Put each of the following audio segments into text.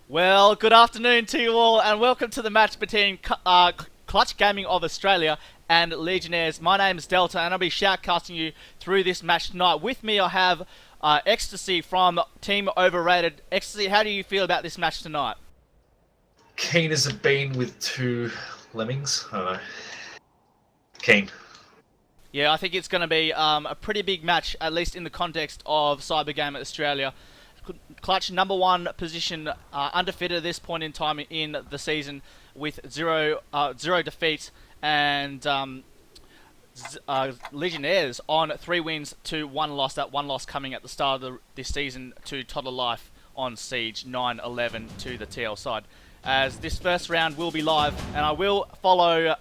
Well, good afternoon to you all, and welcome to the match between Clutch Gaming of Australia and Legionnaires. My name is Delta, and I'll be shoutcasting you through this match tonight. With me, I have Ecstasy from Team Overrated. Ecstasy, how do you feel about this match tonight? Keen as a bean with two lemmings. I don't know. Keen. Yeah, I think it's going to be a pretty big match, at least in the context of Cybergamer Australia. Clutch number one position, undefeated at this point in time in the season with zero defeats, and Legionnaires on 3 wins to 1 loss. That 1 loss coming at the start of this season to Toddler Life on Siege 9-11 to the TL side. As this first round will be live, and I will follow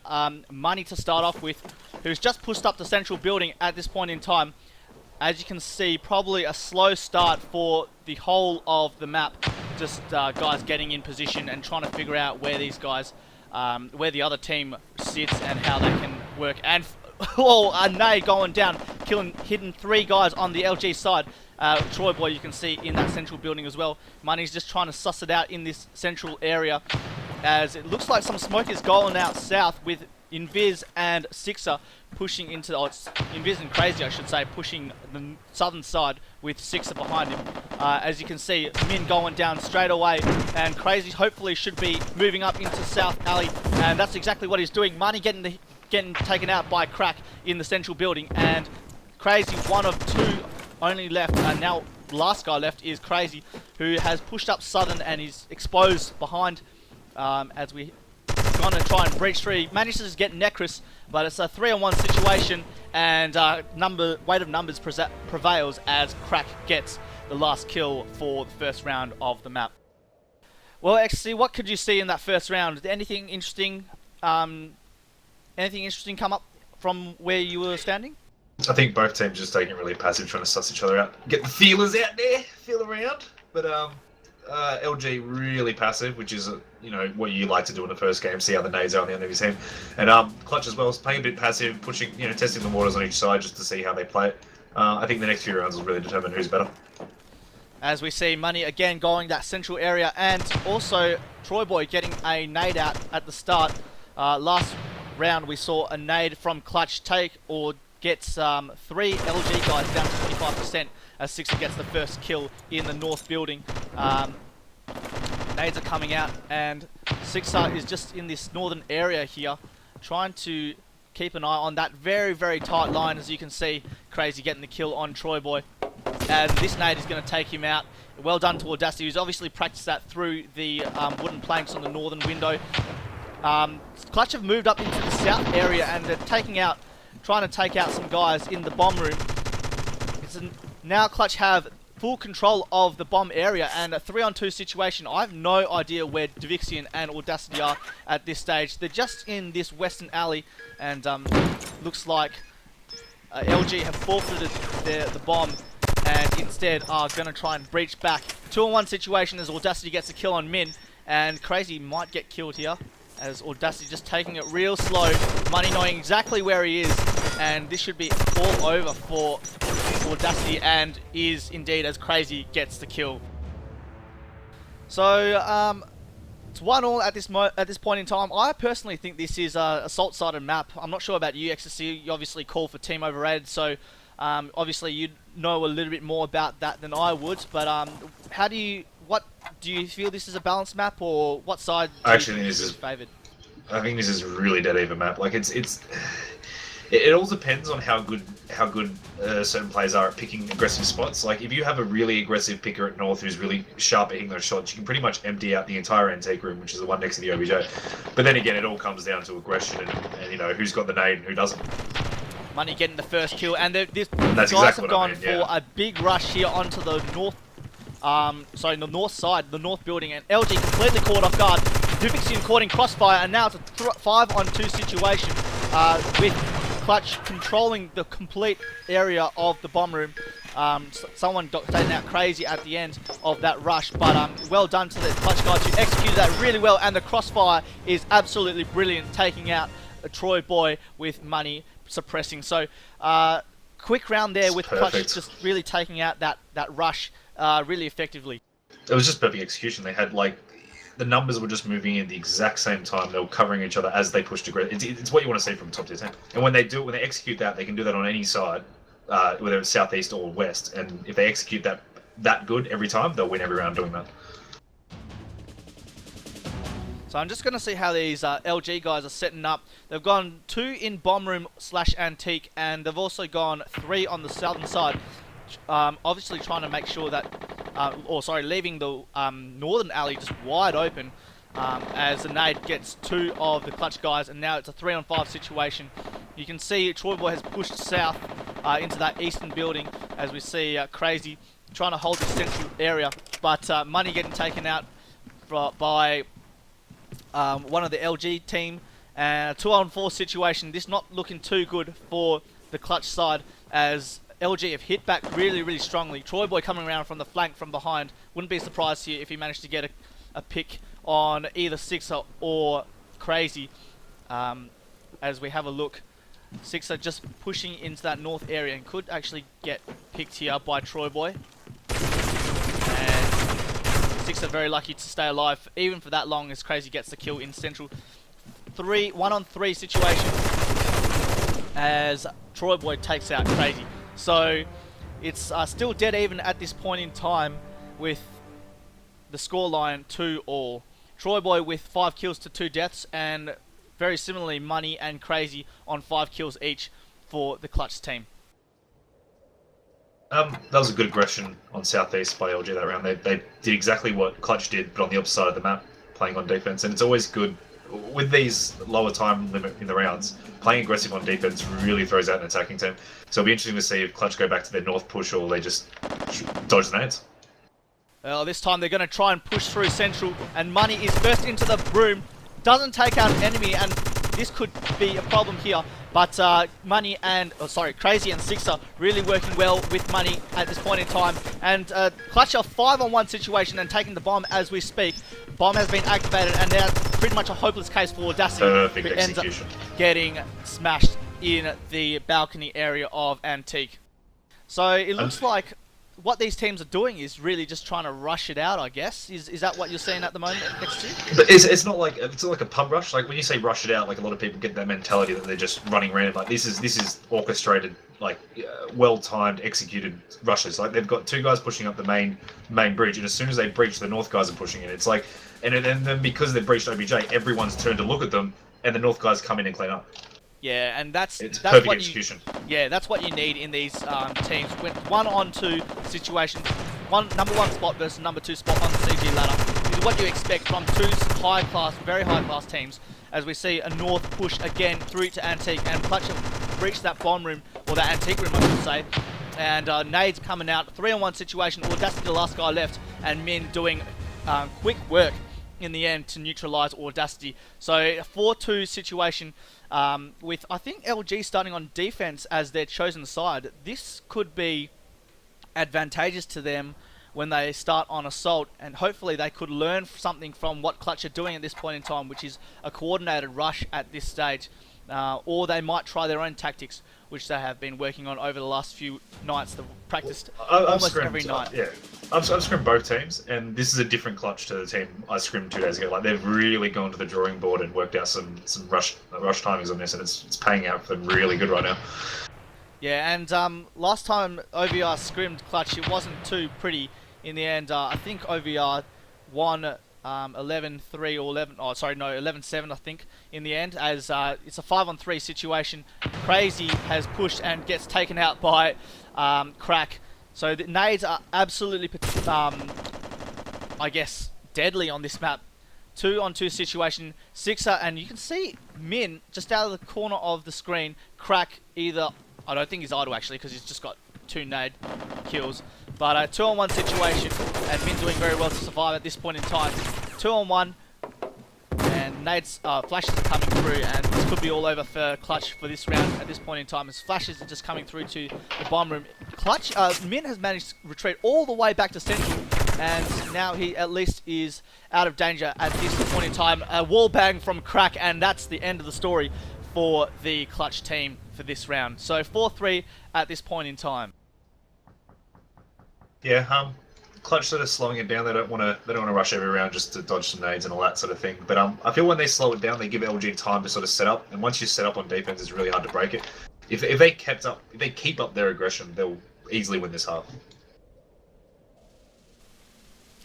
Money to start off with, who's just pushed up the central building at this point in time. As you can see, probably a slow start for the whole of the map. Just guys getting in position and trying to figure out where these guys, where the other team sits and how they can work. And a nade going down, hitting 3 guys on the LG side. Troy Boy, you can see in that central building as well. Money's just trying to suss it out in this central area, as it looks like some smoke is going out south with Invis and Sixer pushing into, Invis and Crazy I should say, pushing the southern side with Sixer behind him. As you can see, Min going down straight away, and Crazy hopefully should be moving up into South Alley, and that's exactly what he's doing. Money getting taken out by Crack in the central building, and Crazy, one of 2 only left, and now the last guy left is Crazy, who has pushed up southern and is exposed behind as we gonna try and breach through. He manages to get Necros, but it's a 3-on-1 situation, and weight of numbers prevails as Crack gets the last kill for the first round of the map. Well, XC, what could you see in that first round? Did anything interesting come up from where you were standing? I think both teams just taking it really passive, trying to suss each other out, get the feelers out there, feel around. But LG really passive, which is what you like to do in the first game, see how the nades are on the end of his team. And Clutch as well is playing a bit passive, pushing, testing the waters on each side just to see how they play it. I think the next few rounds will really determine who's better. As we see Money again going that central area, and also Troy Boy getting a nade out at the start. Last round we saw a nade from Clutch gets 3 LG guys down to 25% as Sixer gets the first kill in the north building. Nades are coming out, and Sixer is just in this northern area here, trying to keep an eye on that very, very tight line. As you can see, Crazy getting the kill on Troy Boy, and this nade is going to take him out. Well done to Audacity, who's obviously practiced that through the wooden planks on the northern window. Clutch have moved up into the south area, and they're trying to take out some guys in the bomb room. Now Clutch have full control of the bomb area, and a 3-on-2 situation. I have no idea where Divixian and Audacity are at this stage. They're just in this western alley, and looks like LG have forfeited the bomb and instead are going to try and breach back. 2-on-1 situation as Audacity gets a kill on Min, and Crazy might get killed here, as Audacity just taking it real slow. Money knowing exactly where he is, and this should be all over for Audacity, and is indeed, as Crazy gets the kill. So it's 1-1 at this point in time. I personally think this is a salt-sided map. I'm not sure about you, Ecstasy. You obviously call for Team Overrated, so obviously you know a little bit more about that than I would. But what do you feel this is a balanced map, or what side do you think is favoured? I think this is a really dead even map. Like it all depends on how good certain players are at picking aggressive spots. Like if you have a really aggressive picker at north who's really sharp at hitting those shots, you can pretty much empty out the entire antique room, which is the one next to the OBJ. But then again, it all comes down to aggression and who's got the nade and who doesn't. Money getting the first kill, and these guys exactly have gone for a big rush here onto the north. The north side, the north building, and LG completely caught off guard. Divixian caught in crossfire, and now it's a 5-on-2 situation with Clutch controlling the complete area of the bomb room. Someone got taken out Crazy at the end of that rush, but well done to the Clutch guys who executed that really well, and the crossfire is absolutely brilliant, taking out a Troy Boy with Money suppressing. So quick round there with Clutch just really taking out that rush really effectively. It was just perfect execution. They had the numbers were just moving in the exact same time. They were covering each other as they pushed aggressive. It's what you want to see from top tier team. And when they execute that, they can do that on any side, whether it's southeast or west. And if they execute that good every time, they'll win every round doing that. So I'm just going to see how these LG guys are setting up. They've gone 2 in bomb room / antique, and they've also gone 3 on the southern side. Obviously trying to make sure that, leaving the northern alley just wide open as the nade gets 2 of the clutch guys, and now it's a 3-on-5 situation. You can see Troy Boy has pushed south into that eastern building as we see Crazy trying to hold the central area, but Money getting taken out by one of the LG team, and a 2-on-4 situation. This not looking too good for the clutch side as LG have hit back really strongly. Troy Boy coming around from the flank from behind. Wouldn't be surprised here if he managed to get a pick on either Sixer or Crazy. As we have a look, Sixer just pushing into that north area and could actually get picked here by Troy Boy. And Sixer very lucky to stay alive even for that long as Crazy gets the kill in central. 1-on-3 situation as Troy Boy takes out Crazy. So it's still dead even at this point in time with the scoreline 2-all. Troy Boy with 5 kills to 2 deaths, and very similarly Money and Crazy on 5 kills each for the clutch team. That was a good aggression on southeast by LG that round. They did exactly what Clutch did, but on the opposite side of the map, playing on defense. And it's always good with these lower time limit in the rounds. Playing aggressive on defense really throws out an attacking team. So it'll be interesting to see if Clutch go back to their north push or they just dodge the nades. This time they're going to try and push through central, and Money is first into the room. Doesn't take out an enemy, and this could be a problem here. But Money and, Crazy and Sixer really working well with Money at this point in time. And Clutch a 5-on-1 situation and taking the bomb as we speak. Bomb has been activated, and now pretty much a hopeless case for Audacity. Perfect who ends up execution. getting smashed in the balcony area of Antique. So it looks like what these teams are doing is really just trying to rush it out, I guess. Is that what you're seeing at the moment, XG? But it's not like a pub rush. Like when you say rush it out, like a lot of people get that mentality that they're just running random. Like this is orchestrated, like well-timed, executed rushes. Like they've got 2 guys pushing up the main bridge, and as soon as they breach, the north guys are pushing in. It's like, and then because they've breached OBJ, everyone's turned to look at them, and the north guys come in and clean up. Yeah, and that's perfect what execution. That's what you need in these teams. With 1-on-2 situations, number 1 spot versus number 2 spot on the CG ladder is what you expect from 2 very high class teams. As we see a north push again through to Antique, and Clutch have breached that bomb room, or that Antique room, I should say. And nades coming out, 3-on-1 situation. Audacity the last guy left, and Min doing quick work in the end to neutralize Audacity. So a 4-2 situation. With, I think, LG starting on defense as their chosen side. This could be advantageous to them when they start on assault, and hopefully they could learn something from what Clutch are doing at this point in time, which is a coordinated rush at this stage. Or they might try their own tactics, which they have been working on over the last few nights. They've practiced almost every night. Yeah, I've scrimmed both teams, and this is a different Clutch to the team I scrimmed 2 days ago. Like they've really gone to the drawing board and worked out some rush timings on this, and it's paying out for them really good right now. Yeah, and last time OVR scrimmed Clutch, it wasn't too pretty in the end. I think OVR won 11-3 or 11-7 I think in the end, as it's a 5-on-3 situation. Crazy has pushed and gets taken out by Crack. So the nades are absolutely, I guess, deadly on this map. 2-on-2 situation. Sixer, and you can see Min just out of the corner of the screen. Crack either, I don't think he's idle actually because he's just got 2 nade kills. But a 2-on-1 situation, and Min doing very well to survive at this point in time. 2-on-1, and nades, flashes are coming through, and this could be all over for Clutch for this round at this point in time, as flashes are just coming through to the bomb room. Clutch, Min has managed to retreat all the way back to central, and now he at least is out of danger at this point in time. A wall bang from Crack, and that's the end of the story for the Clutch team for this round. So 4-3 at this point in time. Yeah, Clutch sort of slowing it down. They don't want to rush every round just to dodge some nades and all that sort of thing. But I feel when they slow it down, they give LG time to sort of set up. And once you set up on defense, it's really hard to break it. If they keep up their aggression, they'll easily win this half.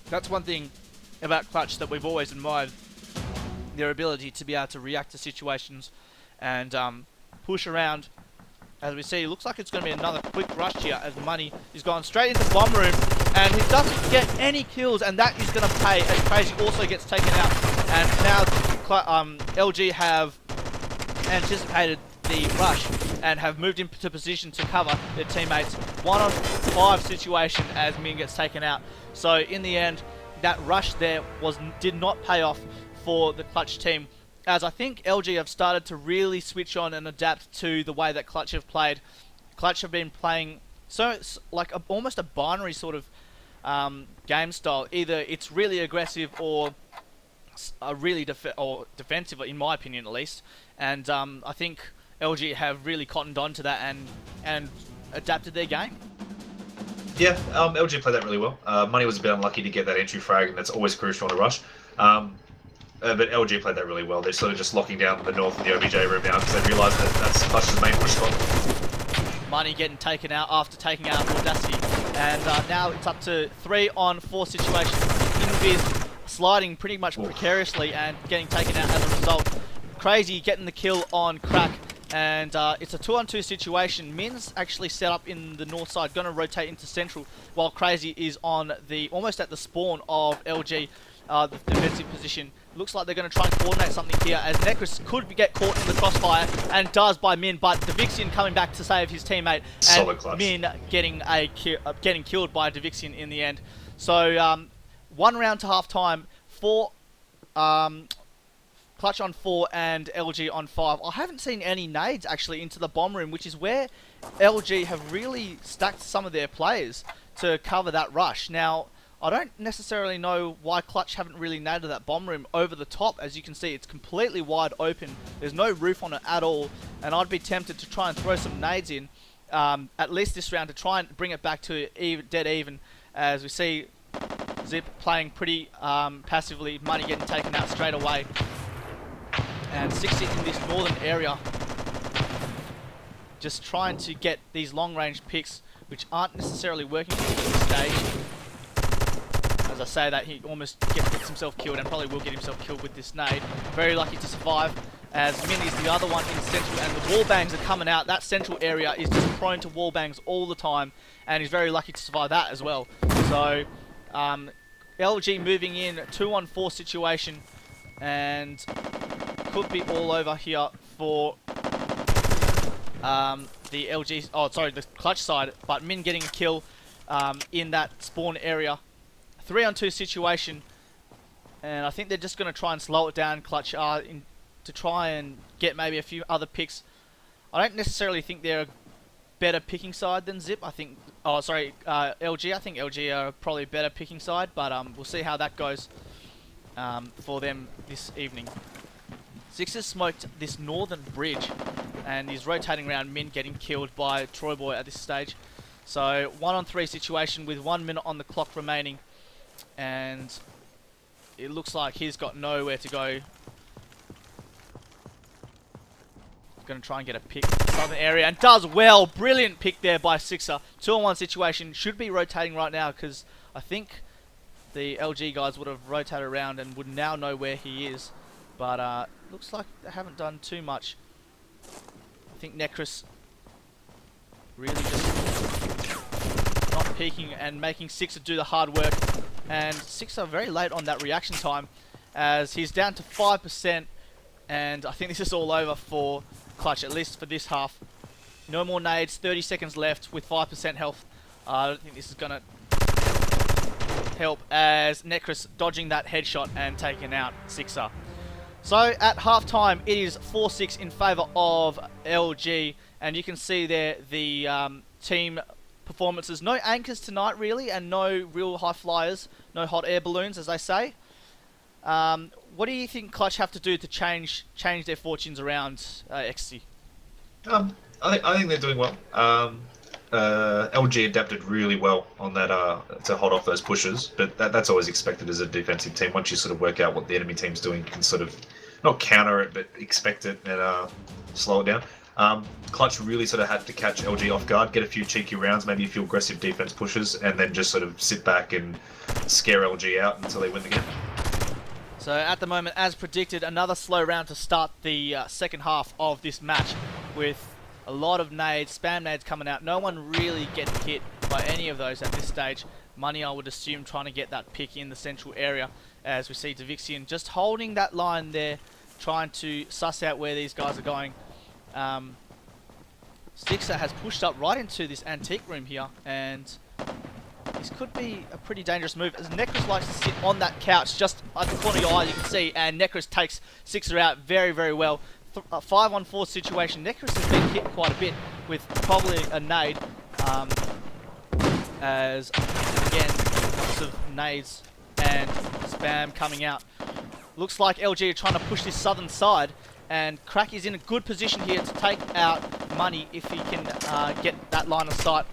That's one thing about Clutch that we've always admired. Their ability to be able to react to situations and push around. As we see, it looks like it's going to be another quick rush here as Money is going straight into bomb room, and he doesn't get any kills, and that is going to pay as Crazy also gets taken out. And now LG have anticipated the rush and have moved into position to cover their teammates. 1-on-5 situation as Min gets taken out. So in the end, that rush there did not pay off for the Clutch team, as I think LG have started to really switch on and adapt to the way that Clutch have played. Clutch have been playing so it's like almost a binary sort of game style. Either it's really aggressive or really defensive, in my opinion at least. And I think LG have really cottoned on to that and adapted their game. Yeah, LG played that really well. Money was a bit unlucky to get that entry frag, and that's always crucial on a rush. But LG played that really well. They're sort of just locking down the north of the OBJ room now because they realise that that's Clutch's main push spot. Money getting taken out after taking out Audacity. And now it's up to 3-on-4 situation. Invis sliding pretty much precariously and getting taken out as a result. Crazy getting the kill on Crack. And it's a 2-on-2 situation. Min's actually set up in the north side, going to rotate into central, while Crazy is on almost at the spawn of LG, the defensive position. Looks like they're going to try and coordinate something here, as Necros could get caught in the crossfire, and does by Min, but Davixian coming back to save his teammate, and Min getting killed by Davixian in the end. So 1 round to half time for Clutch on 4 and LG on 5. I haven't seen any nades actually into the bomb room, which is where LG have really stacked some of their players to cover that rush. Now, I don't necessarily know why Clutch haven't really naded that bomb room over the top. As you can see, it's completely wide open. There's no roof on it at all, and I'd be tempted to try and throw some nades in, at least this round, to try and bring it back to dead even, as we see Zip playing pretty passively, Money getting taken out straight away. And 60 in this northern area, just trying to get these long-range picks, which aren't necessarily working at this stage. As I say that, he almost gets himself killed, and probably will get himself killed with this nade. Very lucky to survive, as Min is the other one in central, and the wall bangs are coming out. That central area is just prone to wall bangs all the time, and he's very lucky to survive that as well. So LG moving in, 2-on-4 situation, and could be all over here for the the Clutch side, but Min getting a kill in that spawn area. 3-on-2 situation, and I think they're just going to try and slow it down, Clutch, to try and get maybe a few other picks. I don't necessarily think they're a better picking side than Zip. I think, LG. I think LG are probably a better picking side, but we'll see how that goes for them this evening. Six has smoked this northern bridge, and he's rotating around Min, getting killed by Troy Boy at this stage. So 1-on-3 situation with 1 minute on the clock remaining, and it looks like he's got nowhere to go. Going to try and get a pick in the southern area, and does well. Brilliant pick there by Sixer. 2-on-1 situation. Should be rotating right now, because I think the LG guys would have rotated around and would now know where he is. But looks like they haven't done too much. I think Necros really just not peeking and making Sixer do the hard work. And Sixer very late on that reaction time, as he's down to 5%. And I think this is all over for Clutch, at least for this half. No more nades, 30 seconds left with 5% health. I don't think this is going to help, as Necros dodging that headshot and taking out Sixer. So at half-time, it is 4-6 in favour of LG, and you can see there the team performances. No anchors tonight, really, and no real high flyers, no hot air balloons, as they say. What do you think Clutch have to do to change their fortunes around, XC? I think they're doing well. LG adapted really well on that to hold off those pushes, but that's always expected as a defensive team. Once you sort of work out what the enemy team's doing, you can sort of not counter it, but expect it and slow it down. Clutch really sort of had to catch LG off guard, get a few cheeky rounds, maybe a few aggressive defense pushes, and then just sort of sit back and scare LG out until they win the game. So at the moment, as predicted, another slow round to start the second half of this match with a lot of nades, spam nades coming out. No one really getting hit by any of those at this stage. Money, I would assume, trying to get that pick in the central area, as we see Davixian just holding that line there, trying to suss out where these guys are going. Stixer has pushed up right into this antique room here, and this could be a pretty dangerous move, as Necros likes to sit on that couch just at the corner of your eye, you can see, and Necros takes Stixer out very, very well. A 5-on-4 situation. Necros has been hit quite a bit with probably a nade, as again, lots of nades and spam coming out. Looks like LG are trying to push this southern side, and Crack is in a good position here to take out Money if he can get that line of sight.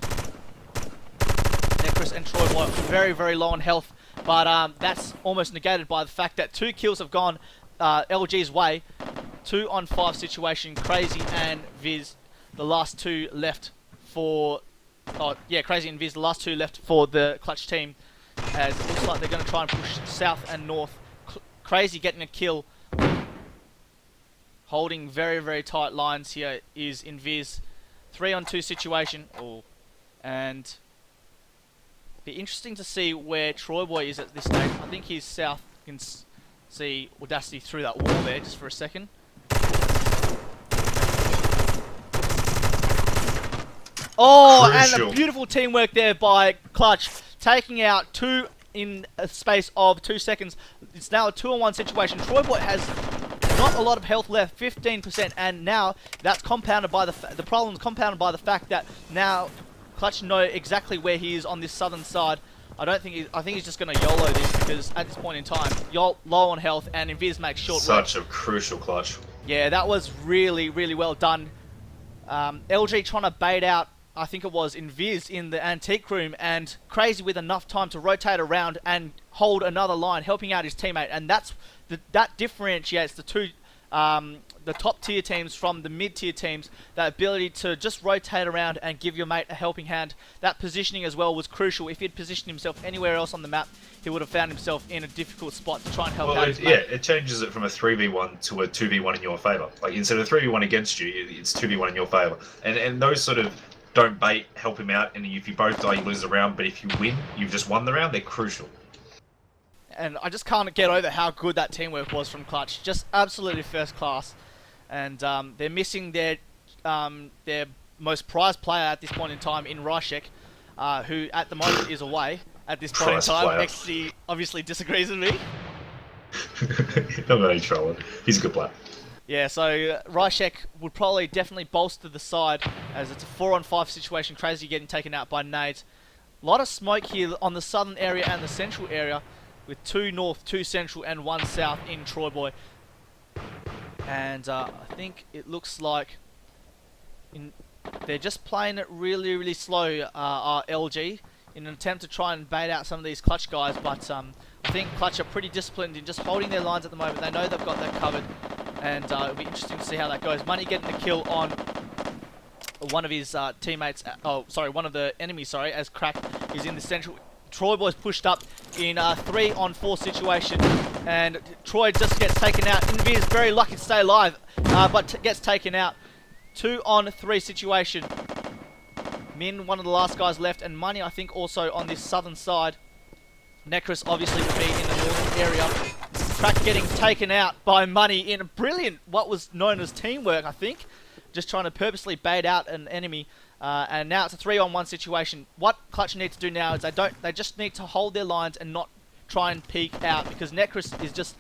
Necros and Troy Boy very, very low on health, but that's almost negated by the fact that 2 kills have gone LG's way. 2-on-5 situation, Crazy and Viz, the last 2 left for... Oh, yeah, Crazy and Viz, the last 2 left for the Clutch team. As it looks like they're going to try and push south and north. Crazy getting a kill. Holding very, very tight lines here is Invis. 3-on-2 situation. Oh, and be interesting to see where Troy Boy is at this stage. I think he's south. You can see Audacity through that wall there just for a second. Oh, Crucial. and a beautiful teamwork there by Clutch, taking out 2 in a space of 2 seconds. It's now a 2-on-1 situation. Troy Boy has not a lot of health left, 15%, and now that's compounded by the problem's compounded by the fact that now Clutch know exactly where he is on this southern side. I think he's just going to YOLO this, because at this point in time, low on health, and Invis makes short work. Such a crucial clutch. Yeah, that was really, really well done. LG trying to bait out, I think it was Invis in the antique room, and Crazy with enough time to rotate around and hold another line, helping out his teammate, and that differentiates the two, the top tier teams from the mid tier teams. That ability to just rotate around and give your mate a helping hand. That positioning as well was crucial. If he had positioned himself anywhere else on the map, he would have found himself in a difficult spot to try and help out his mate. Yeah, it changes it from a 3v1 to a 2v1 in your favour. Like, instead of 3v1 against you, it's 2v1 in your favour. And those sort of don't bait, help him out, and if you both die, you lose the round, but if you win, you've just won the round. They're crucial. And I just can't get over how good that teamwork was from Clutch. Just absolutely first class. And they're missing their most prized player at this point in time in Ryshek, who at the moment is away at this point in time. XC obviously disagrees with me. I'm only trolling. He's a good player. Yeah, so Ryshek would probably definitely bolster the side, as it's a 4-on-5 situation. Crazy getting taken out by nades. A lot of smoke here on the southern area and the central area, with 2 north, 2 central, and 1 south in Troy Boy. And I think it looks like they're just playing it really, really slow, LG, in an attempt to try and bait out some of these Clutch guys. But I think Clutch are pretty disciplined in just holding their lines at the moment. They know they've got that covered, and it'll be interesting to see how that goes. Money getting the kill on one of his teammates, one of the enemies, as Crack is in the central. Troy Boy's pushed up in a 3-on-4 situation, and Troy just gets taken out. Invi is very lucky to stay alive, but gets taken out. 2-on-3 situation. Min, one of the last guys left, and Money, I think, also on this southern side. Necros obviously would be in the northern area. Crack getting taken out by Money in a brilliant, what was known as teamwork, I think. Just trying to purposely bait out an enemy. And now it's a 3-on-1 situation. What Clutch need to do now is they just need to hold their lines and not try and peek out, because Necros is just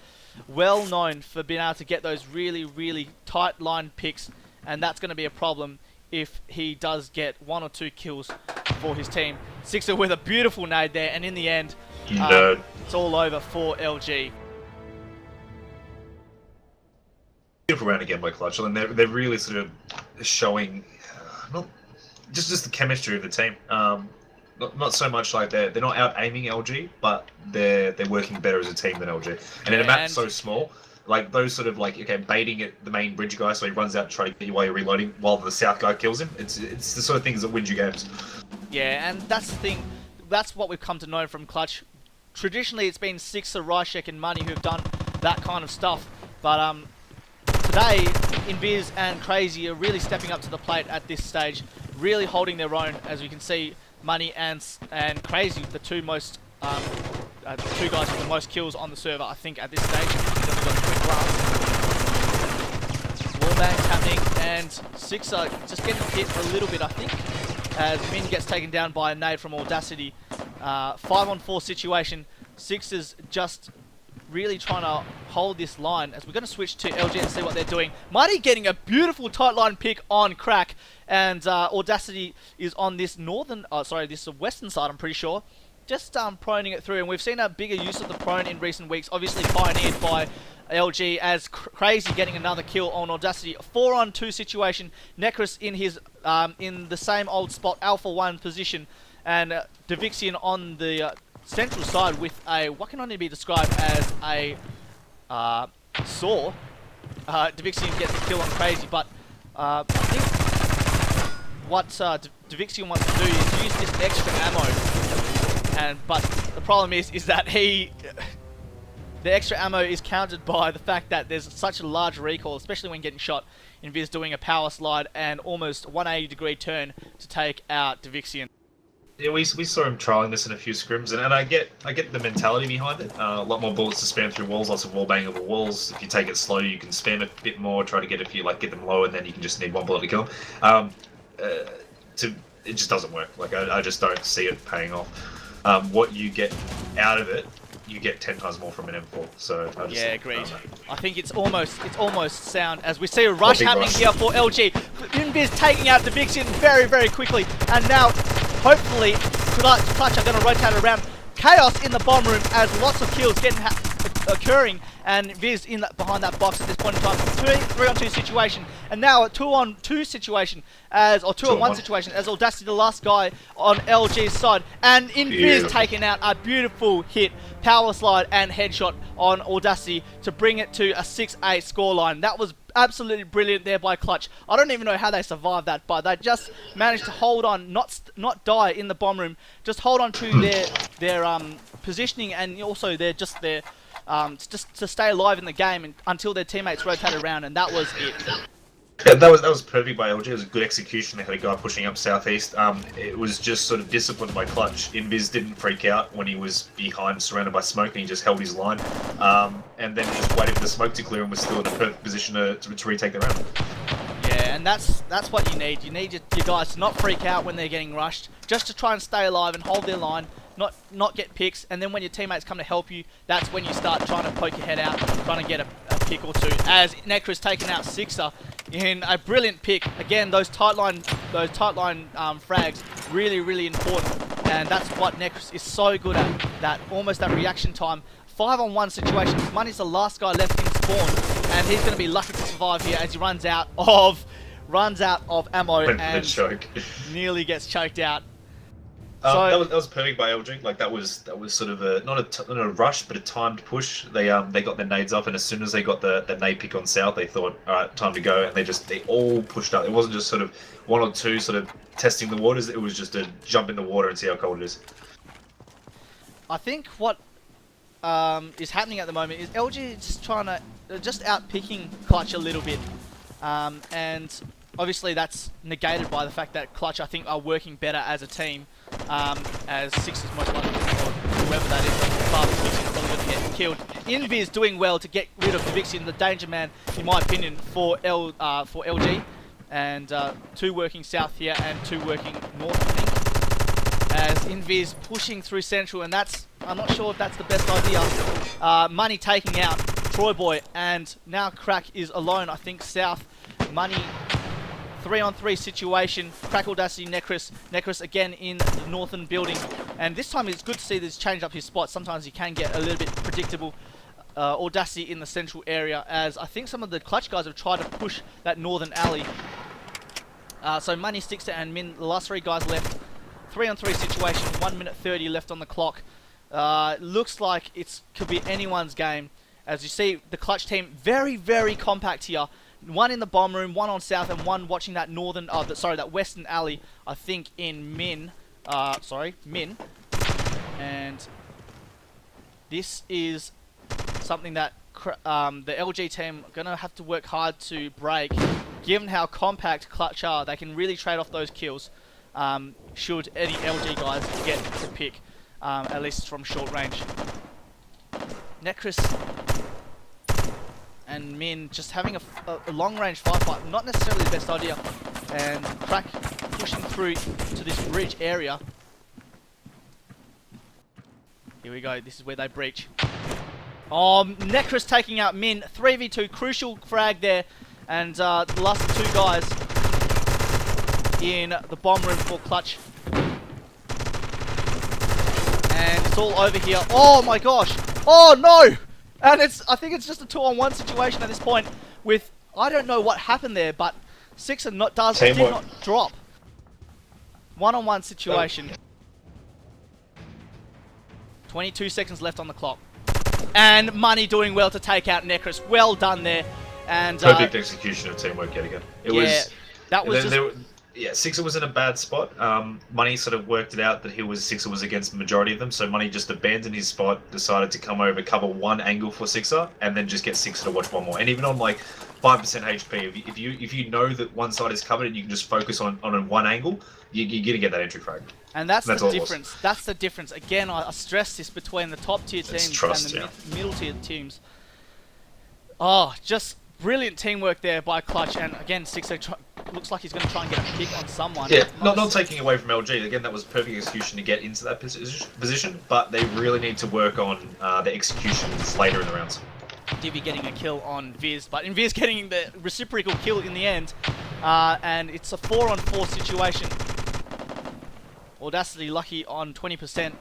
well known for being able to get those really, really tight line picks, and that's going to be a problem if he does get 1 or 2 kills for his team. Sixer with a beautiful nade there, and in the end, it's all over for LG. Beautiful round again by Clutch, and they're really sort of showing, just the chemistry of the team. Not so much like they're not out aiming LG, but they're working better as a team than LG. And in a map so small, like those sort of like baiting at the main bridge guy, so he runs out and try to get you while you're reloading, while the south guy kills him. It's the sort of things that wins you games. Yeah, and that's the thing. That's what we've come to know from Clutch. Traditionally, it's been Sixer, Ryshek, and Money who've done that kind of stuff. But today, Invis and Crazy are really stepping up to the plate at this stage, really holding their own. As we can see, Money and Crazy, the two most, the two guys with the most kills on the server, I think, at this stage. Then we've got a quick blast. Wallbang's happening, and Sixer just getting hit a little bit, I think, as Min gets taken down by a nade from Audacity. 5-on-4 situation. Sixers just really trying to hold this line, as we're going to switch to LG and see what they're doing. Mighty getting a beautiful tight line pick on Crack, and Audacity is on this this western side, I'm pretty sure. Just proning it through, and we've seen a bigger use of the prone in recent weeks, obviously pioneered by LG, as Crazy getting another kill on Audacity. 4-on-2 situation. Necros in his in the same old spot, Alpha 1 position, and Devixian on the central side with a, what can only be described as a saw. Devixian gets a kill on Crazy, but I think what Devixian wants to do is use this extra ammo, but the problem is that the extra ammo is countered by the fact that there's such a large recoil, especially when getting shot. Invis doing a power slide and almost 180-degree turn to take out Devixian. Yeah, we saw him trialing this in a few scrims, and I get the mentality behind it. A lot more bullets to spam through walls, lots of wall bang over walls. If you take it slow, you can spam a bit more, try to get a few, get them low, and then you can just need one bullet to kill them. It just doesn't work. I just don't see it paying off. What you get out of it, you get 10 times more from an M4. So I just agreed. I think it's almost sound, as we see a rush happening here for LG. Invis taking out Devixian very, very quickly, and now hopefully Clutch are going to rotate around. Chaos in the bomb room, as lots of kills occurring, and Viz behind that box at this point in time. 3-on-2 situation, and now a 2-on-2 situation, or 2-on-1 situation, as Audacity, the last guy on LG's side, and Invis taking out a beautiful hit, power slide and headshot on Audacity to bring it to a 6-8 scoreline. That was absolutely brilliant there by Clutch. I don't even know how they survived that, but they just managed to hold on, not die in the bomb room, just hold on to their positioning, and also just to stay alive in the game until their teammates rotated around, and that was it. Yeah, that was perfect by LG. It was a good execution. They had a guy pushing up southeast. It was just sort of disciplined by Clutch. Invis didn't freak out when he was behind, surrounded by smoke, and he just held his line. And then he just waited for the smoke to clear and was still in a perfect position to retake the round. Yeah, and that's what you need. You need your guys to not freak out when they're getting rushed, just to try and stay alive and hold their line, not get picks, and then when your teammates come to help you, that's when you start trying to poke your head out, trying to get a pick or two. As Necros taking out Sixer in a brilliant pick. Again, those tight line frags, really, really important, and that's what Necros is so good at. That almost that reaction time. 5-on-1 situation. Money's the last guy left in spawn, and he's going to be lucky to survive here as he runs out of ammo and nearly gets choked out. So that was perfect by LG. That was sort of not a rush, but a timed push. They got their nades up, and as soon as they got the nade pick on south, they thought, all right, time to go, and they all pushed up. It wasn't just sort of one or two sort of testing the waters. It was just a jump in the water and see how cold it is. I think what is happening at the moment is LG just trying to out picking Clutch a little bit, and obviously that's negated by the fact that Clutch, I think, are working better as a team. As Six is most likely, or whoever that is, Father Six is probably going to get killed. Invis doing well to get rid of Devixian, the danger man, in my opinion, for LG, and 2 working south here and 2 working north, I think. As Invis pushing through central, and I'm not sure if that's the best idea. Money taking out Troy Boy, and now Crack is alone, I think, south. Money 3-on-3 situation. Crack, Audacity, Necros again in the northern building, and this time it's good to see this change up his spot. Sometimes he can get a little bit predictable. Audacity in the central area, as I think some of the Clutch guys have tried to push that northern alley. So Money, Sixer, and Min, the last 3 guys left. 3-on-3 situation, 1 minute 30 left on the clock. Looks like it could be anyone's game. As you see, the Clutch team very, very compact here. 1 in the bomb room, 1 on south, and 1 watching that northern, that western alley. I think in Min. Min. And this is something that the LG team are gonna have to work hard to break. Given how compact Clutch are, they can really trade off those kills. Should any LG guys get to pick, at least from short range. Necris and Min just having a long range firefight, not necessarily the best idea. And Crack pushing through to this bridge area. Here we go, this is where they breach. Oh, Necris taking out Min, 3v2, crucial frag there. And the last 2 guys in the bomb room for Clutch. And it's all over here. Oh my gosh! Oh no! And I think it's just a 2-on-1 situation at this point with, I don't know what happened there, but Sixer did not drop. 1-on-1 situation. 22 seconds left on the clock. And Money doing well to take out Necris. Well done there. And perfect execution of teamwork yet again. Sixer was in a bad spot. Money sort of worked it out that Sixer was against the majority of them, so Money just abandoned his spot, decided to come over, cover 1 angle for Sixer, and then just get Sixer to watch 1 more. And even on like 5% HP, if you know that one side is covered and you can just focus on 1 angle, you're gonna get that entry frag. And that's the difference. That's the difference. Again, I stress this between the top tier teams and the middle tier teams. Oh, just brilliant teamwork there by Clutch, and again, Sixer looks like he's going to try and get a pick on someone. Yeah, not taking away from LG. Again, that was perfect execution to get into that position, but they really need to work on the executions later in the rounds. Divi getting a kill on Viz, but Viz getting the reciprocal kill in the end, and it's a 4-on-4 situation. Audacity lucky on 20%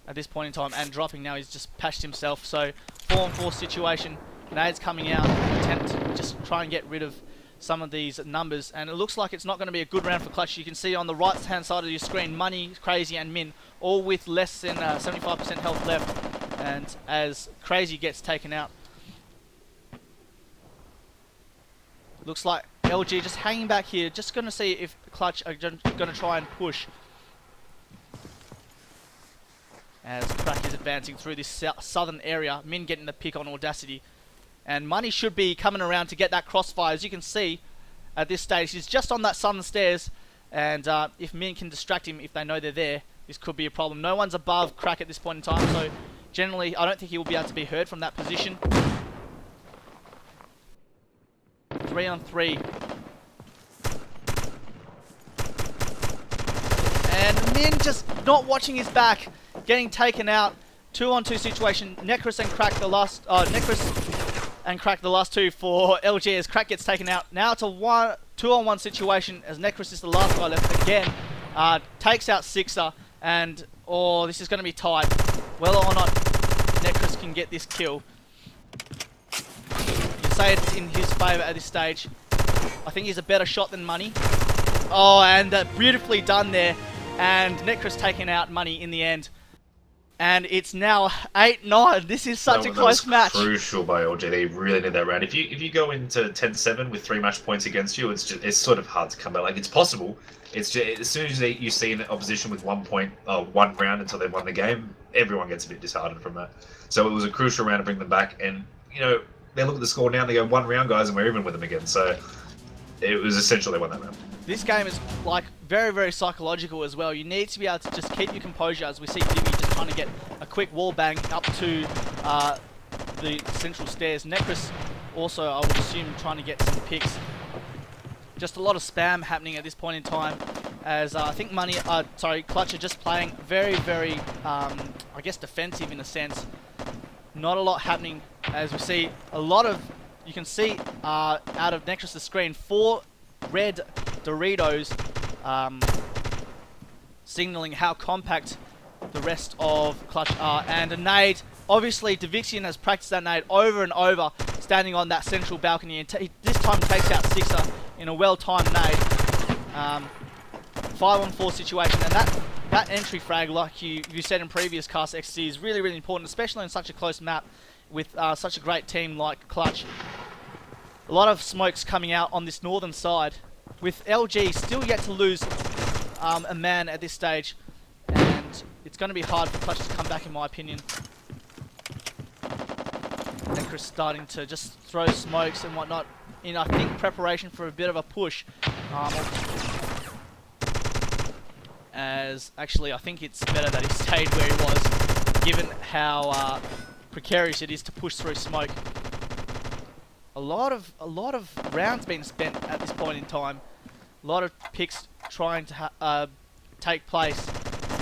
at this point in time, and dropping now. He's just patched himself, so 4-on-4 situation. Nades coming out, attempt to just try and get rid of some of these numbers, and it looks like it's not going to be a good round for Clutch. You can see on the right hand side of your screen, Money, Crazy, and Min, all with less than 75% health left, and as Crazy gets taken out, looks like LG just hanging back here, just going to see if Clutch are going to try and push. As Crack is advancing through this southern area, Min getting the pick on Audacity. And Money should be coming around to get that crossfire. As you can see, at this stage, he's just on that southern stairs. And if Min can distract him, if they know they're there, this could be a problem. No one's above Crack at this point in time, so generally, I don't think he will be able to be heard from that position. 3-on-3. And Min just not watching his back, getting taken out. 2-on-2 situation. Necris and Crack the last. Necris and Crack the last 2 for LG as Crack gets taken out. Now it's a 2-on-1 situation as Necris is the last guy left again. Takes out Sixer, and this is going to be tight. Whether or not Necris can get this kill, you say it's in his favour at this stage. I think he's a better shot than Money. Oh, and beautifully done there. And Necris taking out Money in the end. And it's now 8-9. This is such a close match. Crucial by LG. They really need that round. If you go into 10-7 with 3 match points against you, it's sort of hard to come back. Like, it's possible. It's just, as soon as you see an opposition with 1 point, 1 round until they've won the game, everyone gets a bit disheartened from that. So it was a crucial round to bring them back. And they look at the score now and they go 1 round, guys, and we're even with them again. So it was essential they won that round. This game is like very, very psychological as well. You need to be able to just keep your composure, as we see Divi just trying to get a quick wall bang up to the central stairs. Necris also, I would assume, trying to get some picks. Just a lot of spam happening at this point in time, as I think Clutch are just playing very, very, I guess, defensive in a sense. Not a lot happening, as we see a lot of, you can see out of Necris' screen, 4 red Doritos, signaling how compact the rest of Clutch are. And a nade, obviously Divixian has practiced that nade over and over, standing on that central balcony, and this time takes out Sixer in a well-timed nade. 5-on-4 situation, and that entry frag, like you said in previous casts, XC, is really, really important, especially in such a close map with such a great team like Clutch. A lot of smokes coming out on this northern side, with LG still yet to lose a man at this stage, and it's going to be hard for Clutch to come back, in my opinion. Necros starting to just throw smokes and whatnot in, I think, preparation for a bit of a push. As actually, I think it's better that he stayed where he was, given how precarious it is to push through smoke. A lot of rounds being spent at this point in time. A lot of picks trying to take place.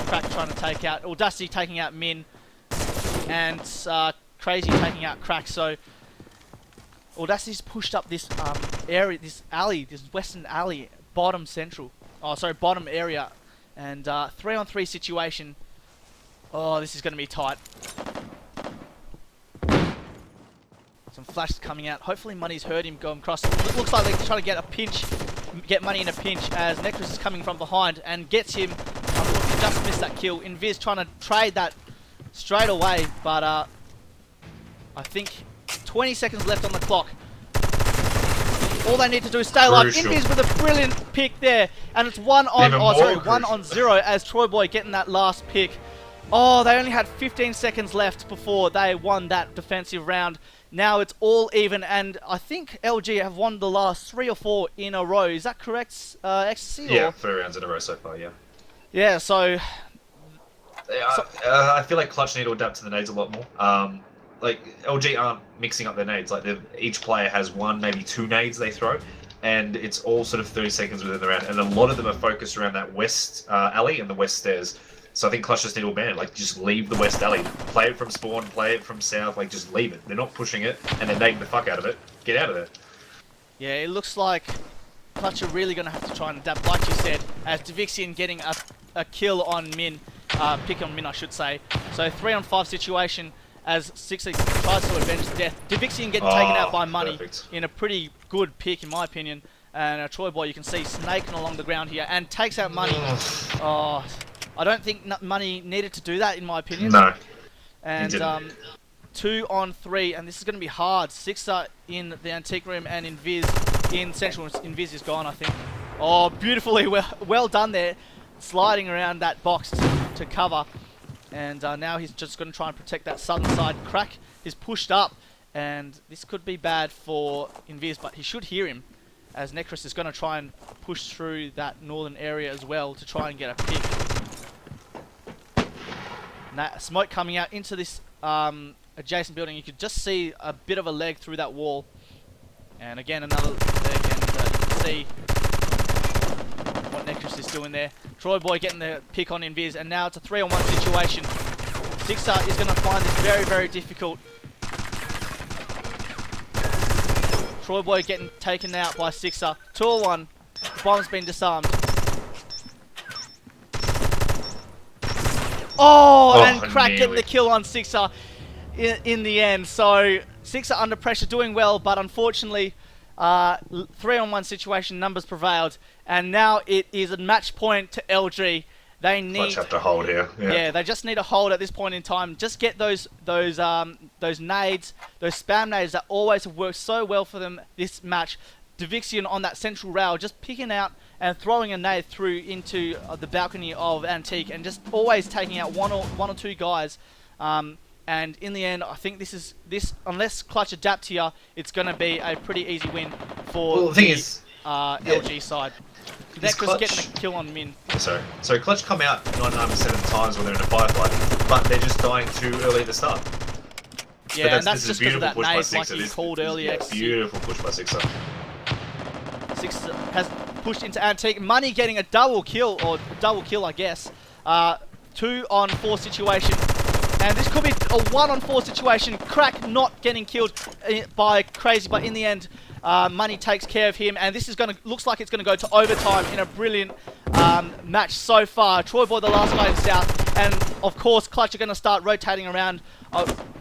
Crack trying to take out, or Dusty taking out Min, and Crazy taking out Crack. So Audacity's pushed up this area, this alley, this western alley, bottom central. Oh, sorry, bottom area, and 3-on-3 situation. Oh, this is going to be tight. Some flashes coming out. Hopefully Money's heard him going across. It looks like they're trying to get a pinch, get Money in a pinch, as Necros is coming from behind and gets him. Unfortunately, just missed that kill. Invis trying to trade that straight away, but I think 20 seconds left on the clock. All they need to do is stay alive. Invis with a brilliant pick there, and it's 1-on-0 as Troy Boy getting that last pick. Oh, they only had 15 seconds left before they won that defensive round. Now it's all even, and I think LG have won the last 3 or 4 in a row. Is that correct, XC? Yeah, 3 rounds in a row so far, yeah. Yeah, so... I feel like Clutch need to adapt to the nades a lot more. Like, LG aren't mixing up their nades. Like, each player has 1, maybe 2 nades they throw, and it's all sort of 30 seconds within the round. And a lot of them are focused around that west alley and the west stairs. So I think Clutch just need to abandon, like, just leave the west alley. Play it from spawn, play it from south, like, just leave it. They're not pushing it, and they're nading the fuck out of it. Get out of there. Yeah, it looks like Clutch are really going to have to try and adapt, like you said, as Divixian getting a kill on Min, pick on Min, I should say. So 3-on-5 situation as Sixer tries to avenge the death. Divixian getting taken out by Money in a pretty good pick, in my opinion. And Troy Boy, you can see snaking along the ground here and takes out Money. Oh, I don't think Money needed to do that, in my opinion. No. And 2-on-3, and this is going to be hard. Sixer in the antique room and Invis in central. Invis is gone, I think. Oh, beautifully well done there, sliding around that box to cover. And now he's just going to try and protect that southern side. Crack is pushed up, and this could be bad for Invis, but he should hear him, as Necros is going to try and push through that northern area as well to try and get a pick. Now, smoke coming out into this adjacent building. You could just see a bit of a leg through that wall. And again, another leg, and you can see what Necros is doing there. Troy Boy getting the pick on Invis, and now it's a 3-on-1 situation. Sixer is going to find this very, very difficult. Troy Boy getting taken out by Sixer. 2-on-1. Bomb's been disarmed. Oh, and Crack getting the kill on Sixer in the end. So Sixer under pressure, doing well, but unfortunately, 3-on-1 situation, numbers prevailed, and now it is a match point to LG. They need have to hold here. Yeah, they just need a hold at this point in time. Just get those nades, those spam nades that always have worked so well for them this match. Divixian on that central rail, just picking out and throwing a nade through into the balcony of Antique, and just always taking out one or two guys. And in the end, I think this unless Clutch adapt here, it's going to be a pretty easy win for LG side. Necros getting a kill on Min. So Clutch come out 99% of the times when they're in a firefight, but they're just dying too early at the start. Yeah, and that's just because of that nade, like you called earlier. Beautiful push by Sixer. Sixer has pushed into Antique. Money getting a double kill, I guess. 2-on-4 situation. And this could be a 1-on-4 situation. Crack not getting killed by Crazy, but in the end, Money takes care of him. And this is looks like it's going to go to overtime in a brilliant match so far. Troy Boy, the last guy in South. And of course, Clutch are going to start rotating around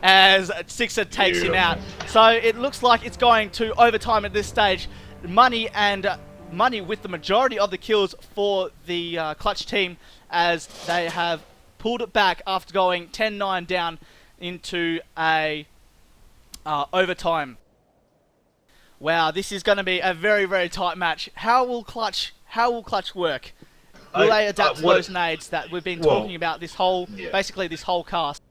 as Sixer takes him out. So it looks like it's going to overtime at this stage. Money and Money with the majority of the kills for the Clutch team, as they have pulled it back after going 10-9 down into a overtime. Wow, this is going to be a very, very tight match. How will Clutch work? Will they adapt to those nades that we've been talking about this whole, basically this whole cast?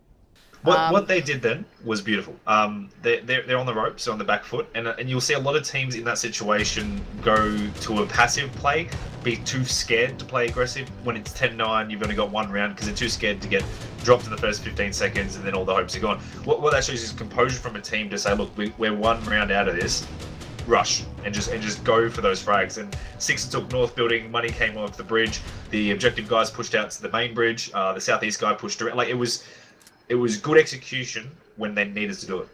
What they did then was beautiful. They're on the ropes, on the back foot, and you'll see a lot of teams in that situation go to a passive play, be too scared to play aggressive. When it's 10-9, you've only got one round because they're too scared to get dropped in the first 15 seconds, and then all the hopes are gone. What that shows is composure from a team to say, look, we're one round out of this. Rush and just go for those frags. And Sixer took North Building, Money came off the bridge, the objective guys pushed out to the main bridge, the Southeast guy pushed around. Like, it was good execution when they needed to do it.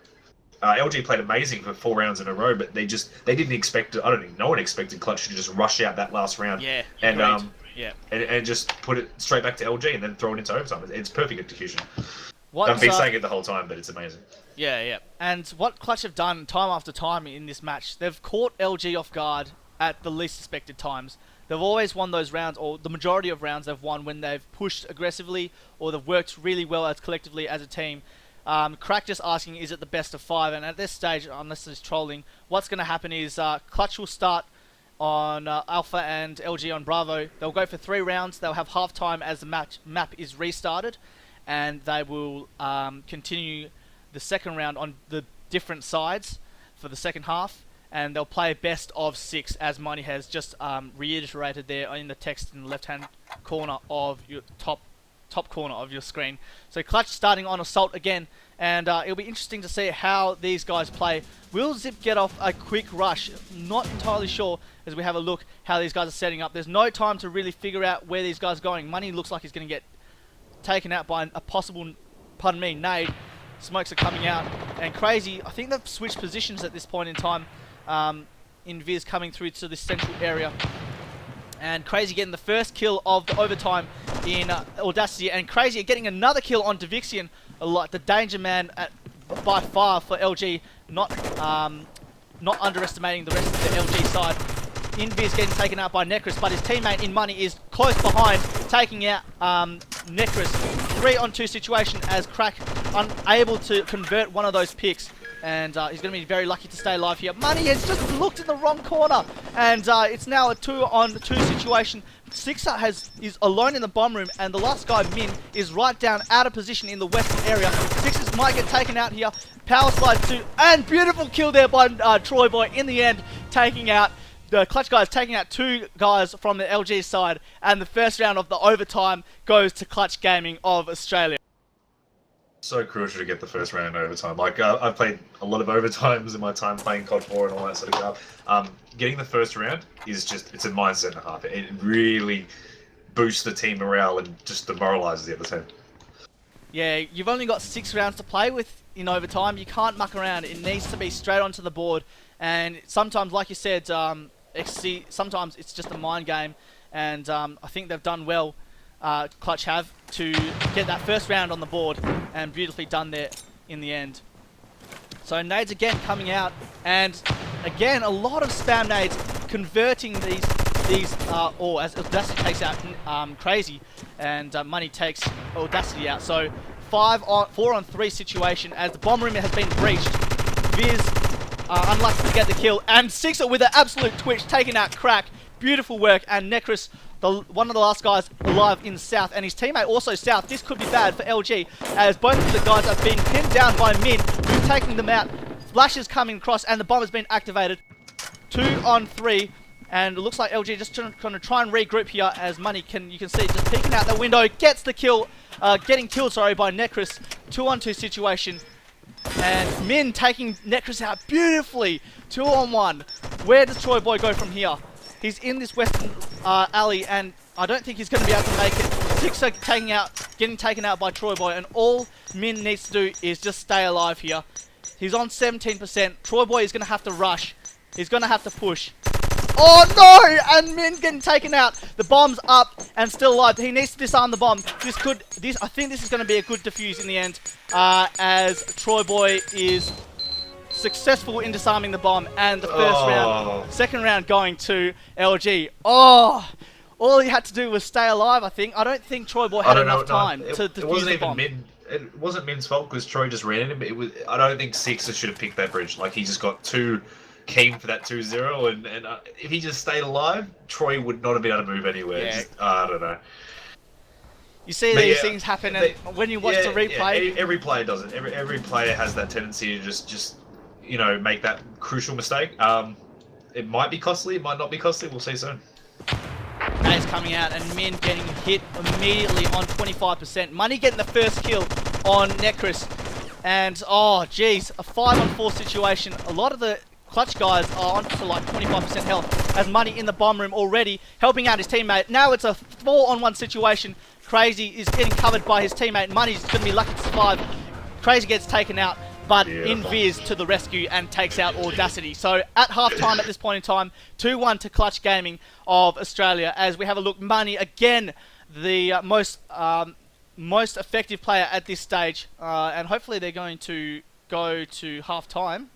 LG played amazing for 4 rounds in a row, but they didn't expect it. I don't think no one expected Clutch to just rush out that last round. Yeah, and just put it straight back to LG and then throw it into overtime. It's perfect execution. I've been saying it the whole time, but it's amazing. Yeah. And what Clutch have done time after time in this match, they've caught LG off guard at the least suspected times. They've always won those rounds, or the majority of rounds they've won when they've pushed aggressively, or they've worked really well as collectively as a team. Crack just asking, is it the best of 5? And at this stage, unless there's trolling, what's going to happen is Clutch will start on Alpha and LG on Bravo. They'll go for 3 rounds. They'll have half time as the map is restarted, and they will continue the second round on the different sides for the second half, and they'll play best of 6, as Money has just reiterated there in the text in the left-hand corner of your top corner of your screen. So Clutch starting on Assault again, and it'll be interesting to see how these guys play. Will Zip get off a quick rush? Not entirely sure, as we have a look how these guys are setting up. There's no time to really figure out where these guys are going. Money looks like he's going to get taken out by a possible, nade. Smokes are coming out, and Crazy, I think they've switched positions at this point in time. Invis coming through to this central area, and Crazy getting the first kill of the overtime in Audacity, and Crazy getting another kill on Divixian, the danger man by far for LG, not underestimating the rest of the LG side. Invis getting taken out by Necros, but his teammate in Money is close behind, taking out Necros. 3-on-2 situation as Crack unable to convert one of those picks, and he's going to be very lucky to stay alive here. Money has just looked in the wrong corner, and it's now a 2-on-2 situation. Sixer is alone in the bomb room, and the last guy, Min, is right down out of position in the western area. Sixers might get taken out here. Power slide 2, and beautiful kill there by Troy Boy in the end, taking out the Clutch guys, taking out 2 guys from the LG side, and the first round of the overtime goes to Clutch Gaming of Australia. So crucial to get the first round in overtime. Like, I've played a lot of overtimes in my time playing COD 4 and all that sort of stuff. Getting the first round is it's a mindset and a half. It really boosts the team morale and just demoralises the other team. Yeah, you've only got 6 rounds to play with in overtime. You can't muck around. It needs to be straight onto the board. And sometimes, like you said, sometimes it's just a mind game. And I think they've done well, Clutch have, to get that first round on the board, and beautifully done there in the end. So nades again coming out, and again a lot of spam nades, converting these as Audacity takes out Crazy, and Money takes Audacity out. So 4-on-3 situation as the bomb room has been breached. Viz unlucky to get the kill, and Sixer with an absolute twitch taking out Crack. Beautiful work, and Necros, one of the last guys alive in South, and his teammate also South. This could be bad for LG, as both of the guys have been pinned down by Min, who's taking them out. Flashes coming across, and the bomb has been activated. 2-on-3, and it looks like LG just trying to try and regroup here, as Money you can see just peeking out the window, gets the kill, getting killed, by Necros. 2-on-2 situation, and Min taking Necros out beautifully. 2-on-1. Where does Troy Boy go from here? He's in this western alley, and I don't think he's going to be able to make it. Sixer getting taken out by Troy Boy, and all Min needs to do is just stay alive here. He's on 17%. Troy Boy is going to have to rush. He's going to have to push. Oh no! And Min getting taken out. The bomb's up and still alive. He needs to disarm the bomb. I think this is going to be a good defuse in the end, as Troy Boy is successful in disarming the bomb, and the first round, second round going to LG. Oh, all he had to do was stay alive, I think. I don't think Troy Boy had enough time to defuse the bomb. It wasn't Min's fault because Troy just ran in him. I don't think Sixer should have picked that bridge. Like, he just got too keen for that 2-0, and if he just stayed alive, Troy would not have been able to move anywhere. Yeah. I don't know. You see these things happen, and when you watch the replay... every player does it. Every player has that tendency to just make that crucial mistake. It might be costly, it might not be costly. We'll see soon. Dave's coming out, and Min getting hit immediately on 25%. Money getting the first kill on Necris. And, oh, geez, a 5-on-4 situation. A lot of the Clutch guys are on to like 25% health. As Money in the bomb room already, helping out his teammate. Now it's a 4-on-1 situation. Crazy is getting covered by his teammate. Money's going to be lucky to survive. Crazy gets taken out, but Invis to the rescue and takes out Audacity. So at halftime at this point in time, 2-1 to Clutch Gaming of Australia. As we have a look, Money again, the most effective player at this stage, and hopefully they're going to go to halftime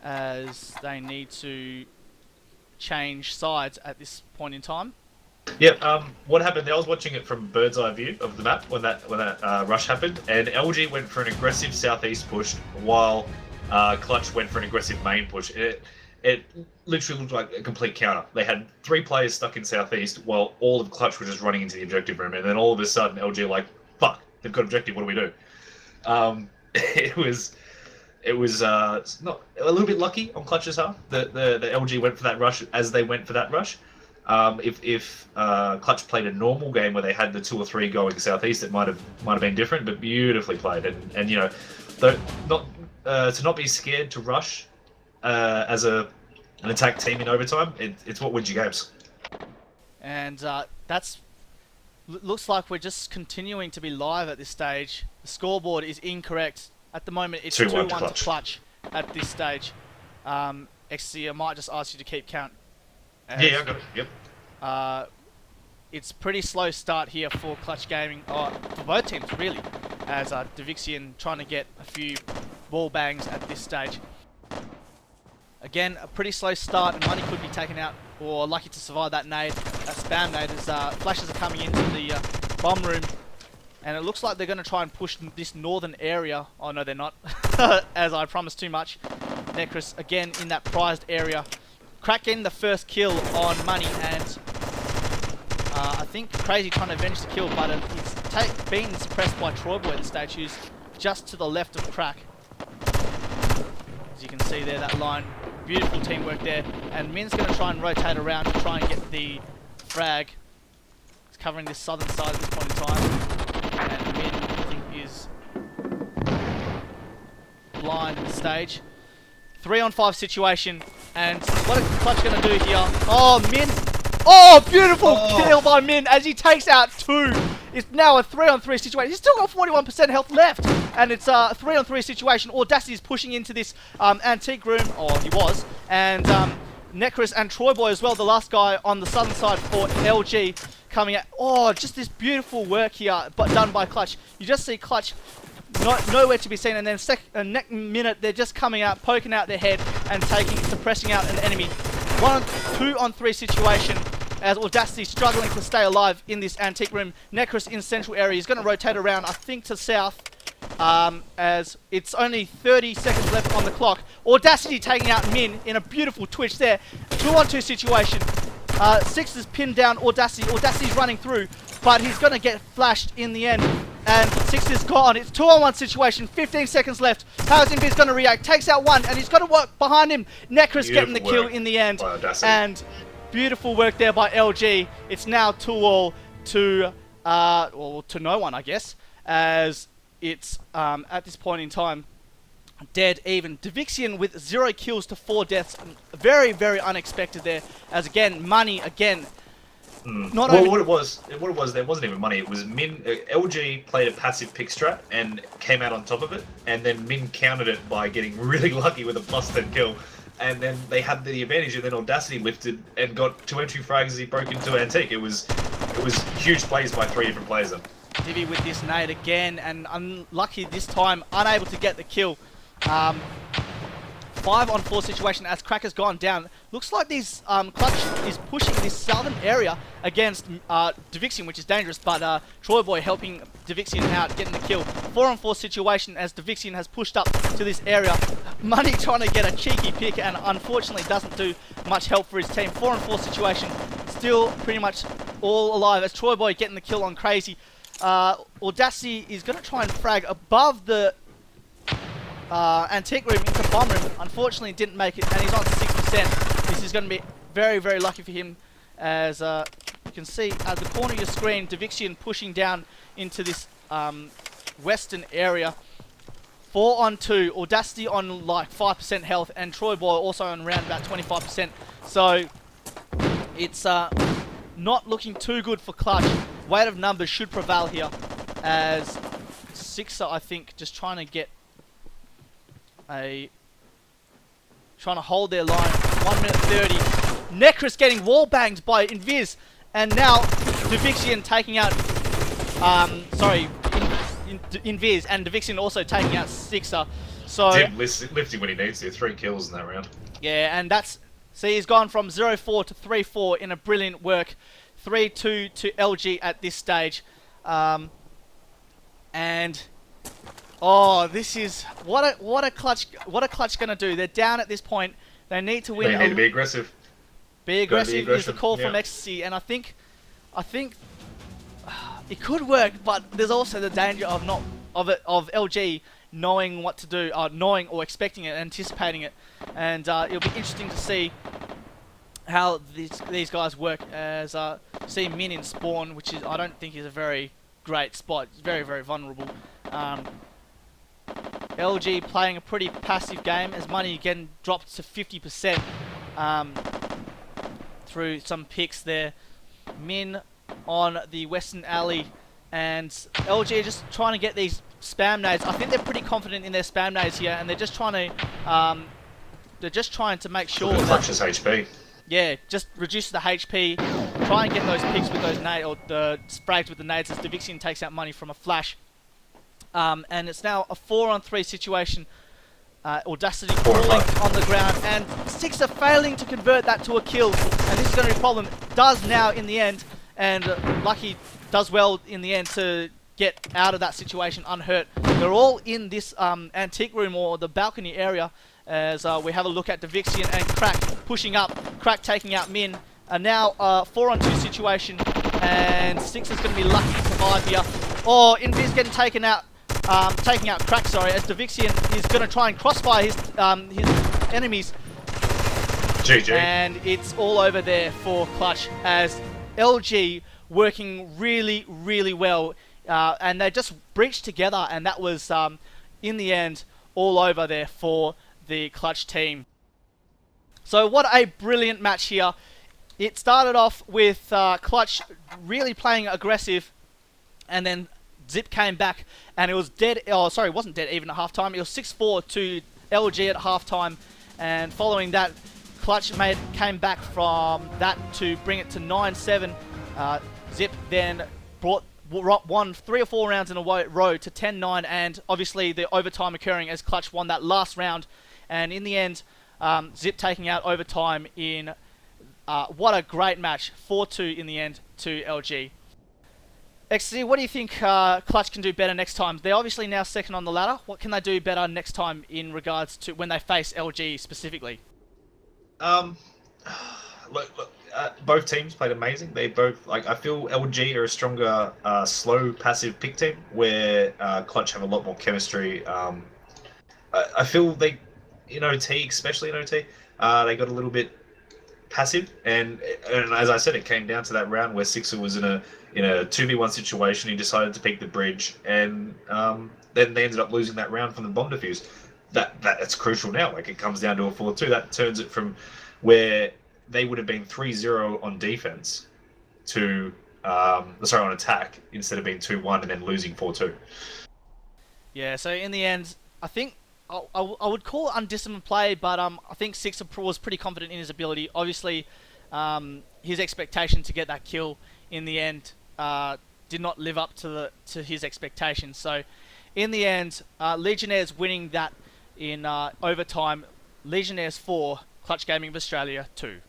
as they need to change sides at this point in time. Yep. What happened there? I was watching it from bird's eye view of the map when that rush happened, and LG went for an aggressive southeast push while Clutch went for an aggressive main push. It literally looked like a complete counter. They had 3 players stuck in southeast while all of Clutch were just running into the objective room, and then all of a sudden LG like, fuck, they've got objective. What do we do? It was not a little bit lucky on Clutch's half. The LG went for that rush as they went for that rush. If Clutch played a normal game where they had the 2 or 3 going southeast, it might have been different, but beautifully played. And to not be scared to rush as an attack team in overtime, it's what wins you games. And looks like we're just continuing to be live at this stage. The scoreboard is incorrect at the moment. It's 2-1 to Clutch at this stage. XC, I might just ask you to keep count. Yeah, I got it. Yep. It's pretty slow start here for Clutch Gaming, for both teams really, as Devixian trying to get a few ball bangs at this stage. Again, a pretty slow start, and Money could be taken out, or lucky to survive that nade, that spam nade, as flashes are coming into the bomb room, and it looks like they're going to try and push this northern area. Oh no, they're not, as I promised too much. Necris again in that prized area. Cracking the first kill on Money, and I think Crazy trying to avenge the kill, but it's being suppressed by Troy Boy, the statues, just to the left of Crack. As you can see there, that line, beautiful teamwork there, and Min's going to try and rotate around to try and get the frag. It's covering this southern side at this point in time, and Min, I think, is blind at the stage. 3-on-5 situation, and what is Clutch going to do here? Oh, Min! Oh, beautiful kill by Min as he takes out 2. It's now a 3-on-3 situation. He's still got 41% health left, and it's a 3-on-3 situation. Audacity is pushing into this antique room, or he was, and Necris and Troy Boy as well, the last guy on the southern side for LG coming out. Oh, just this beautiful work here, but done by Clutch. You just see Clutch nowhere to be seen, and then next minute they're just coming out, poking out their head and suppressing out an enemy. 2-on-3 situation as Audacity struggling to stay alive in this antique room. Necris in central area. He's going to rotate around, I think, to south, as it's only 30 seconds left on the clock. Audacity taking out Min in a beautiful twitch there. 2-on-2 situation. Six is pinned down Audacity. Audacity's running through, but he's going to get flashed in the end. And Six is gone. It's 2-on-1 situation. 15 seconds left. How's Invis going to react? Takes out 1, and he's got to work behind him. Necris getting the kill in the end. And beautiful work there by LG. It's now 2-all to no one, I guess, as it's at this point in time dead even. Devixian with 0 kills to 4 deaths. Very, very unexpected there. As again, Money again. What it was, there wasn't even Money. It was Min. LG played a passive pick strat and came out on top of it, and then Min countered it by getting really lucky with a +10 kill. And then they had the advantage, and then Audacity lifted and got 2 entry frags as he broke into Antique. It was huge plays by 3 different players then. Divi with this nade again, and unlucky this time, unable to get the kill. 5-on-4 situation as Crack has gone down. Looks like these Clutch is pushing this southern area against Devixian, which is dangerous, but Troy Boy helping Devixian out, getting the kill. 4-on-4 situation as Devixian has pushed up to this area. Money trying to get a cheeky pick and unfortunately doesn't do much help for his team. 4-on-4 situation, still pretty much all alive as Troy Boy getting the kill on Crazy. Audacity is going to try and frag above the Antique Room into Bomb Room. Unfortunately didn't make it and he's on 6%. This is going to be very, very lucky for him as you can see at the corner of your screen, Devixian pushing down into this western area. 4-on-2, Audacity on like 5% health and Troy Boy also on around about 25%. So it's not looking too good for Clutch. Weight of numbers should prevail here as Sixer, I think, just trying to get trying to hold their line. 1 minute 30. Necros getting wall banged by Invis, and now Devixian taking out Invis and Devixian also taking out Sixer. So Tim lifting when he needs to. 3 kills in that round. yeah, and that's, see, he's gone from 0-4 to 3-4 in a brilliant work. 3-2 to LG at this stage. And oh, this is what a Clutch gonna do. They're down at this point. They need to win. They need to be aggressive. Be aggressive is the call from Ecstasy, and I think it could work, but there's also the danger of LG knowing what to do, knowing or expecting it, anticipating it, and it'll be interesting to see how these guys work. As see Min in spawn, which is I don't think is a very great spot. It's very, very vulnerable. LG playing a pretty passive game as money again dropped to 50% through some picks there. Min on the western alley and LG just trying to get these spam nades. I think they're pretty confident in their spam nades here, and they're just trying to make sure that Clutch's HP. Yeah, just reduce the HP, try and get those picks with those nades, or the sprags with the nades as Devixian takes out money from a flash. And it's now a 4-on-3 situation. Audacity falling on the ground, and Sixer failing to convert that to a kill. And this is going to be a problem. Does now in the end, and Lucky does well in the end to get out of that situation unhurt. They're all in this antique room or the balcony area as we have a look at Devixian and Crack pushing up. Crack taking out Min. And now 4-on-2 situation, and Sixer's going to be lucky to survive here. Oh, Invis getting taken out. Taking out Crack, sorry, as Devixian is going to try and crossfire his enemies. GG. And it's all over there for Clutch as LG working really, really well. And they just breached together, and that was, in the end, all over there for the Clutch team. So what a brilliant match here. It started off with Clutch really playing aggressive, and then Zip came back, and it was dead. Oh, sorry, it wasn't dead even at halftime. It was 6-4 to LG at halftime, and following that, Clutch came back from that to bring it to 9-7. Zip then won 3 or 4 rounds in a row to 10-9, and obviously the overtime occurring as Clutch won that last round, and in the end, Zip taking out overtime in what a great match, 4-2 in the end to LG. XC, what do you think Clutch can do better next time? They're obviously now second on the ladder. What can they do better next time in regards to when they face LG specifically? Both teams played amazing. They both, I feel LG are a stronger, slow, passive pick team, where Clutch have a lot more chemistry. I feel they, in OT, especially in OT, they got a little bit passive, and as I said, it came down to that round where Sixer was in a 2v1 situation. He decided to pick the bridge, and then they ended up losing that round from the bomb defuse. That's crucial now. It comes down to a 4-2. That turns it from where they would have been 3-0 on defense to on attack, instead of being 2-1 and then losing 4-2. Yeah, so in the end, I think I would call it undisciplined play, but I think Sixer was pretty confident in his ability. Obviously, his expectation to get that kill in the end did not live up to his expectations. So, in the end, Legionnaires winning that in overtime Legionnaires 4, Clutch Gaming of Australia 2.